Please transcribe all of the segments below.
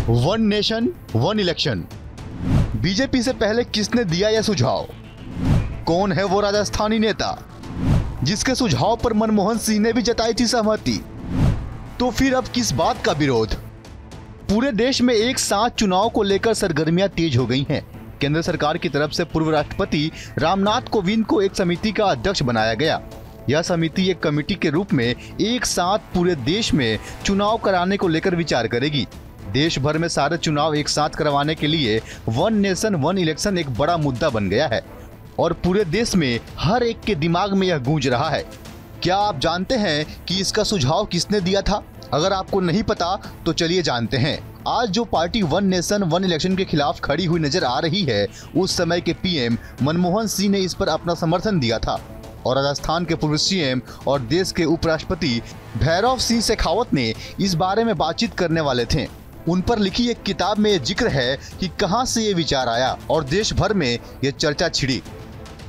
One nation one election. BJP से पहले किसने दिया यह सुझाव? कौन है वो राजस्थानी नेता जिसके सुझाव पर मनमोहन सिंह ने भी जताई थी सहमति? तो फिर अब किस बात का विरोध? पूरे देश में एक साथ चुनाव को लेकर सरगर्मियां तेज हो गई हैं। केंद्र सरकार की तरफ से पूर्व राष्ट्रपति रामनाथ कोविंद को एक समिति का अध्यक्ष बनाया गया। यह समिति एक कमेटी के रूप में एक साथ पूरे देश में चुनाव कराने को लेकर विचार करेगी। देश भर में सारे चुनाव एक साथ करवाने के लिए वन नेशन वन इलेक्शन एक बड़ा मुद्दा बन गया है और पूरे देश में हर एक के दिमाग में यह गूंज रहा है। क्या आप जानते हैं कि इसका सुझाव किसने दिया था? अगर आपको नहीं पता तो चलिए जानते हैं। आज जो party one nation one election के खिलाफ खड़ी हुई नजर आ रही है, उस समय के पीएम मनमोहन सिंह ने इस पर अपना समर्थन दिया था और राजस्थान के पूर्व सीएम और देश के उपराष्ट्रपति भैरव सिंह शेखावत ने इस बारे में बातचीत करने वाले थे। उन पर लिखी एक किताब में जिक्र है कि कहां से ये विचार आया और देश भर में ये चर्चा छिड़ी।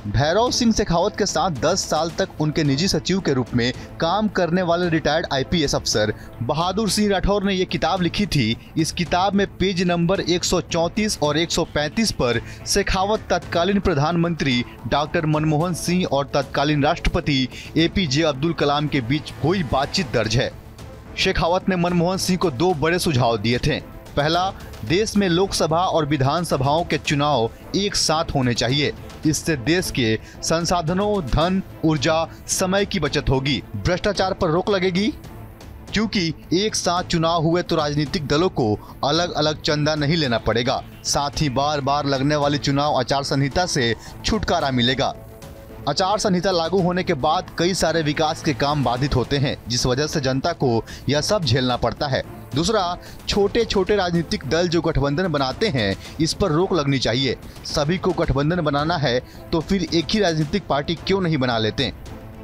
भैरव सिंह शेखावत के साथ 10 साल तक उनके निजी सचिव के रूप में काम करने वाले रिटायर्ड आईपीएस अफसर बहादुर सिंह राठौर ने ये किताब लिखी थी। इस किताब में पेज नंबर 134 और 135 पर शेखावत तत्कालीन प्रधानमंत्री डॉक्टर मनमोहन सिंह और तत्कालीन राष्ट्रपति एपीजे अब्दुल कलाम के बीच हुई बातचीत दर्ज है। शेखावत ने मनमोहन सिंह को 2 बड़े सुझाव दिए थे। पहला, देश में लोकसभा और विधानसभाओं के चुनाव एक साथ होने चाहिए। इससे देश के संसाधनों, धन, ऊर्जा, समय की बचत होगी। भ्रष्टाचार पर रोक लगेगी, क्योंकि एक साथ चुनाव हुए तो राजनीतिक दलों को अलग अलग चंदा नहीं लेना पड़ेगा। साथ ही बार बार लगने वाली चुनाव आचार संहिता से छुटकारा मिलेगा। आचार संहिता लागू होने के बाद कई सारे विकास के काम बाधित होते हैं, जिस वजह से जनता को यह सब झेलना पड़ता है। दूसरा, छोटे छोटे राजनीतिक दल जो गठबंधन बनाते हैं, इस पर रोक लगनी चाहिए। सभी को गठबंधन बनाना है तो फिर एक ही राजनीतिक पार्टी क्यों नहीं बना लेते?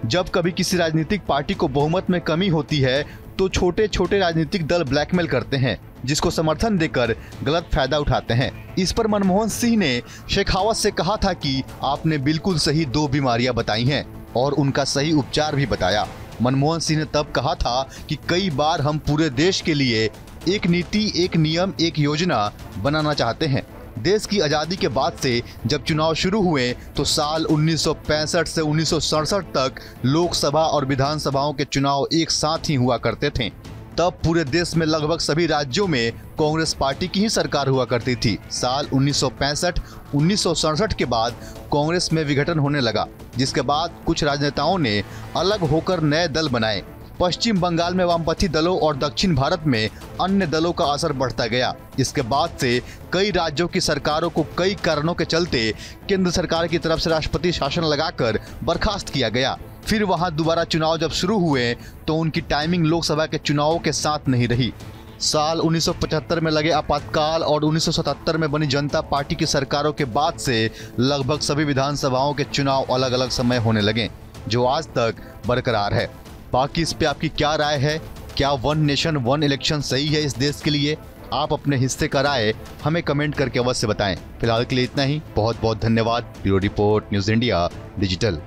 जब कभी किसी राजनीतिक पार्टी को बहुमत में कमी होती है तो छोटे छोटे राजनीतिक दल ब्लैकमेल करते हैं, जिसको समर्थन देकर गलत फायदा उठाते हैं। इस पर मनमोहन सिंह ने शेखावत से कहा था कि आपने बिल्कुल सही 2 बीमारियां बताई हैं और उनका सही उपचार भी बताया। मनमोहन सिंह ने तब कहा था कि कई बार हम पूरे देश के लिए एक नीति, एक नियम, एक योजना बनाना चाहते हैं। देश की आज़ादी के बाद से जब चुनाव शुरू हुए तो साल 1965 से 1967 तक लोकसभा और विधानसभाओं के चुनाव एक साथ ही हुआ करते थे। तब पूरे देश में लगभग सभी राज्यों में कांग्रेस पार्टी की ही सरकार हुआ करती थी। साल 1965-1967 के बाद कांग्रेस में विघटन होने लगा, जिसके बाद कुछ राजनेताओं ने अलग होकर नए दल बनाए। पश्चिम बंगाल में वामपंथी दलों और दक्षिण भारत में अन्य दलों का असर बढ़ता गया। इसके बाद से कई राज्यों की सरकारों को कई कारणों के चलते केंद्र सरकार की तरफ से राष्ट्रपति शासन लगाकर बर्खास्त किया गया। फिर वहां दोबारा चुनाव जब शुरू हुए तो उनकी टाइमिंग लोकसभा के चुनावों के साथ नहीं रही। साल 1975 में लगे आपातकाल और 1977 में बनी जनता पार्टी की सरकारों के बाद से लगभग सभी विधानसभाओं के चुनाव अलग अलग समय होने लगे, जो आज तक बरकरार है। बाकी इस पे आपकी क्या राय है? क्या वन नेशन वन इलेक्शन सही है इस देश के लिए? आप अपने हिस्से का राय हमें कमेंट करके अवश्य बताएं। फिलहाल के लिए इतना ही। बहुत बहुत धन्यवाद। Bureau report, news India digital.